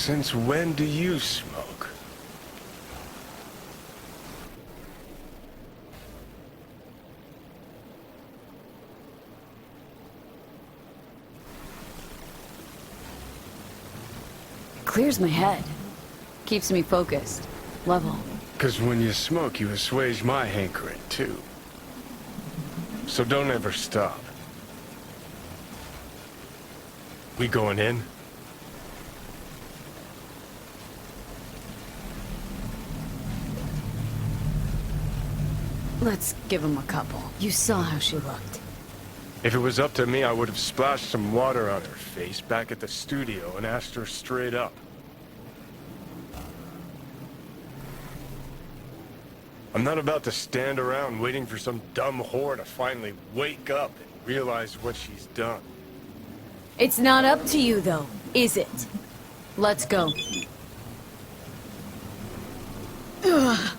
Since when do you smoke? Clears my head. Keeps me focused. Level. 'Cause when you smoke, you assuage my hankering, too. So don't ever stop. We going in? Let's give him a couple. You saw how she looked. If it was up to me, I would have splashed some water on her face back at the studio and asked her straight up. I'm not about to stand around waiting for some dumb whore to finally wake up and realize what she's done. It's not up to you, though, is it? Let's go. Ugh.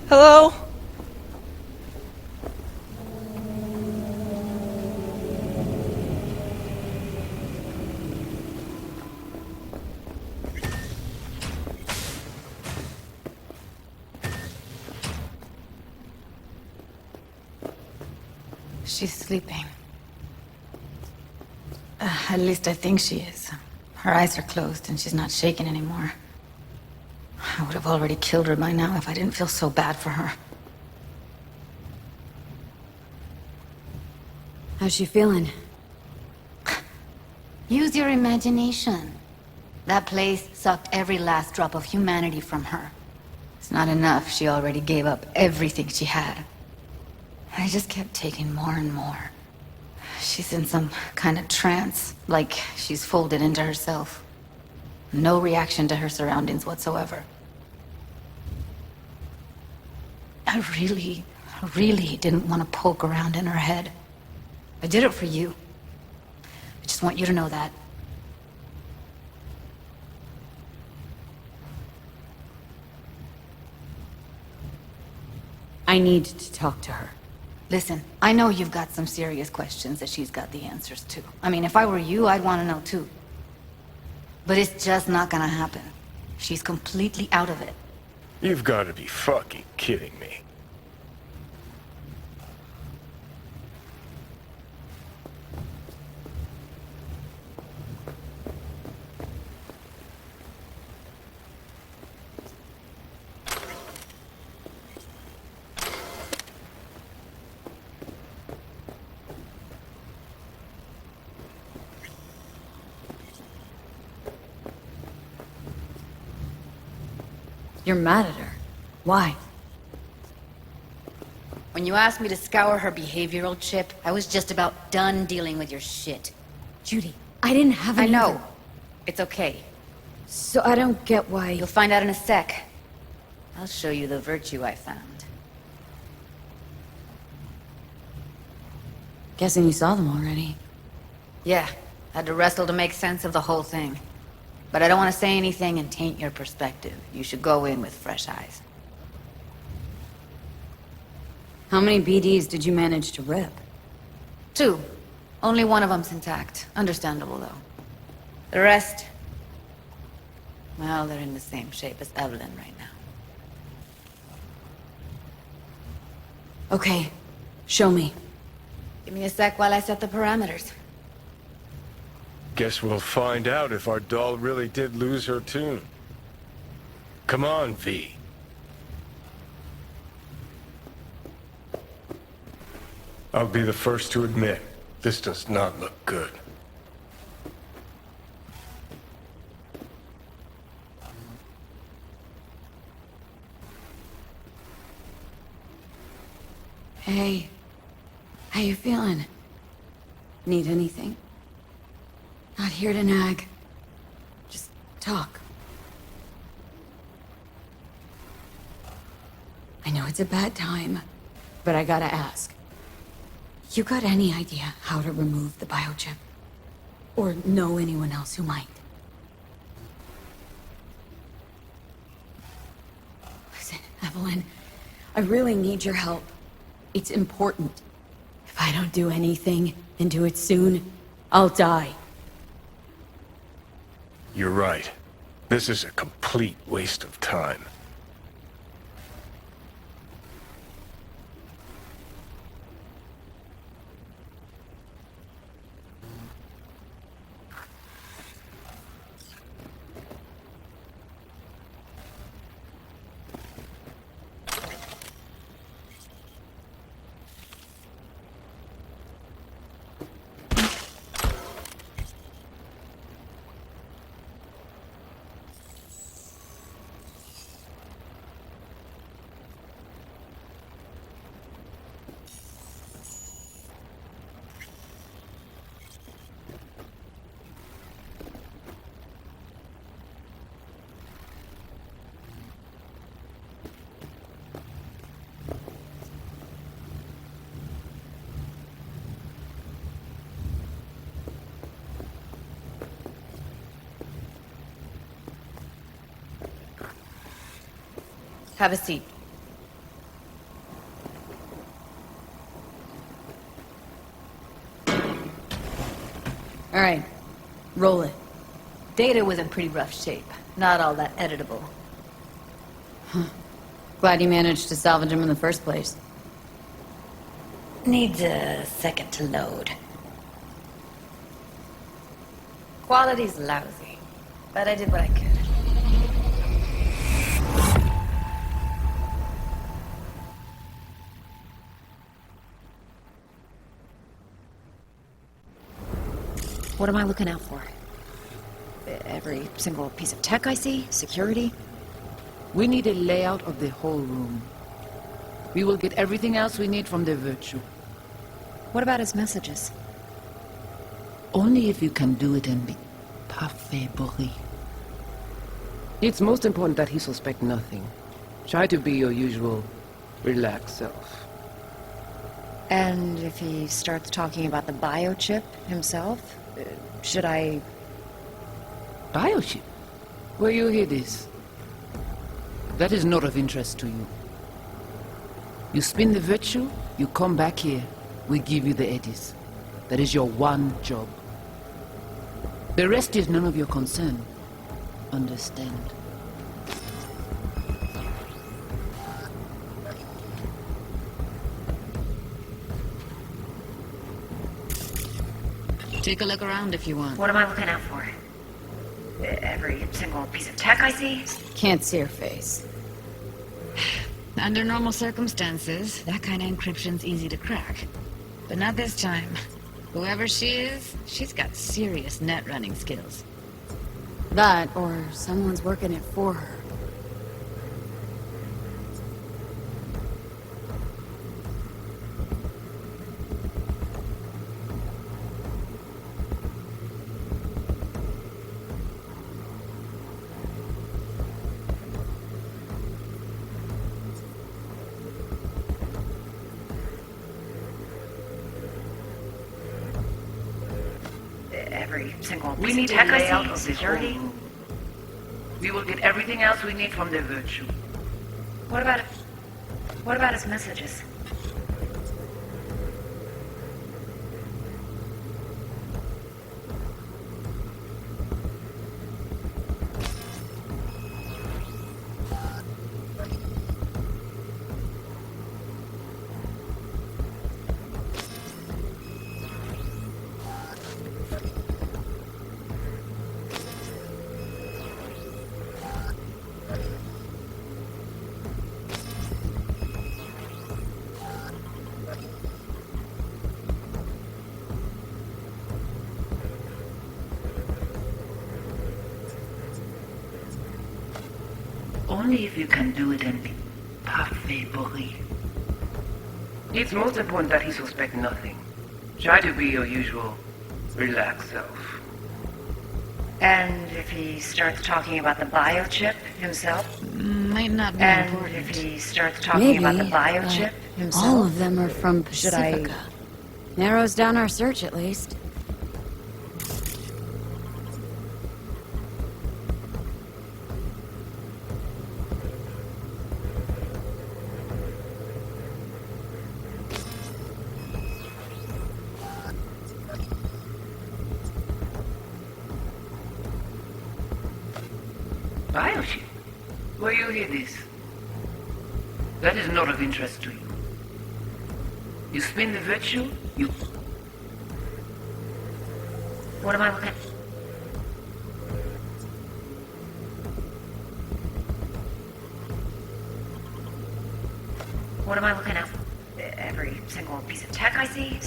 Hello? She's sleeping. At least I think she is. Her eyes are closed and she's not shaking anymore. I would have already killed her by now if I didn't feel so bad for her. How's she feeling? Use your imagination. That place sucked every last drop of humanity from her. It's not enough, she already gave up everything she had. I just kept taking more and more. She's in some kind of trance, like she's folded into herself. No reaction to her surroundings whatsoever. I really didn't want to poke around in her head. I did it for you. I just want you to know that. I need to talk to her. Listen, I know you've got some serious questions that she's got the answers to. I mean, if I were you, I'd want to know too. But it's just not gonna happen. She's completely out of it. You've got to be fucking kidding me. You're mad at her. Why? When you asked me to scour her behavioral chip, I was just about done dealing with your shit. Judy, I didn't have I any know. other- It's okay. So I don't get why... You'll find out in a sec. I'll show you the virtue I found. Guessing you saw them already. Yeah, had to wrestle to make sense of the whole thing. But I don't want to say anything and taint your perspective. You should go in with fresh eyes. How many BDs did you manage to rip? 2. Only one of them's intact. Understandable, though. The rest... Well, they're in the same shape as Evelyn right now. Okay, show me. Give me a sec while I set the parameters. Guess we'll find out if our doll really did lose her tune. Come on, V. I'll be the first to admit, this does not look good. Hey, how you feeling? Need anything? Not here to nag. Just talk. I know it's a bad time, but I gotta ask. You got any idea how to remove the biochip? Or know anyone else who might? Listen, Evelyn, I really need your help. It's important. If I don't do anything, and do it soon, I'll die. You're right. This is a complete waste of time. Have a seat. All right, roll it. Data was in pretty rough shape. Not all that editable. Glad you managed to salvage him in the first place. Needs a second to load. Quality's lousy, but I did what I could. What am I looking out for? Every single piece of tech I see? Security? We need a layout of the whole room. We will get everything else we need from the virtue. What about his messages? Only if you can do it and be parfait bourré. It's most important that he suspect nothing. Try to be your usual, relaxed self. And if he starts talking about the biochip himself, should I... Biochip? Where you hear this? That is not of interest to you. You spin the virtue, you come back here, we give you the eddies. That is your one job. The rest is none of your concern. Understand? Take a look around if you want. What am I looking out for? Every single piece of tech I see? Can't see her face. Under normal circumstances, that kind of encryption's easy to crack. But not this time. Whoever she is, she's got serious net running skills. That, or someone's working it for her. Every single We piece need of tech a I layout see? of this Security? whole room. We will get everything else we need from the virtue. What about his messages? Only if you can do it in parfait bruit. It's most important that he suspect nothing. Try to be your usual relaxed self. And if he starts talking about the biochip himself? Might not be And important. if he starts talking about the biochip himself? All of them are from Should I- Pacifica. Narrows down our search, at least. Biochip? Where you hear this? That is not of interest to you. You spin the virtue, you... What am I looking at? What am I looking at? Every single piece of tech I see?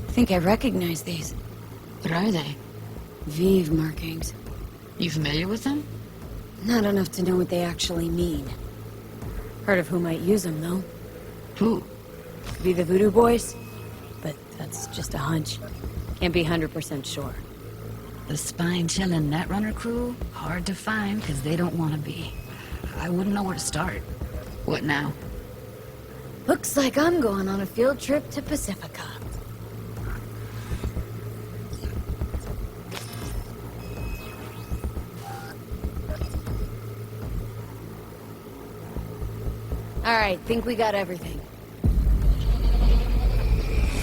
I think I recognize these. What are they? Vive markings. You familiar with them? Not enough to know what they actually mean. Heard of who might use them, though. Who? Could be the Voodoo Boys, but that's just a hunch. Can't be 100% sure. The spine-chilling Netrunner crew? Hard to find, because they don't want to be. I wouldn't know where to start. What now? Looks like I'm going on a field trip to Pacifica. All right, think we got everything.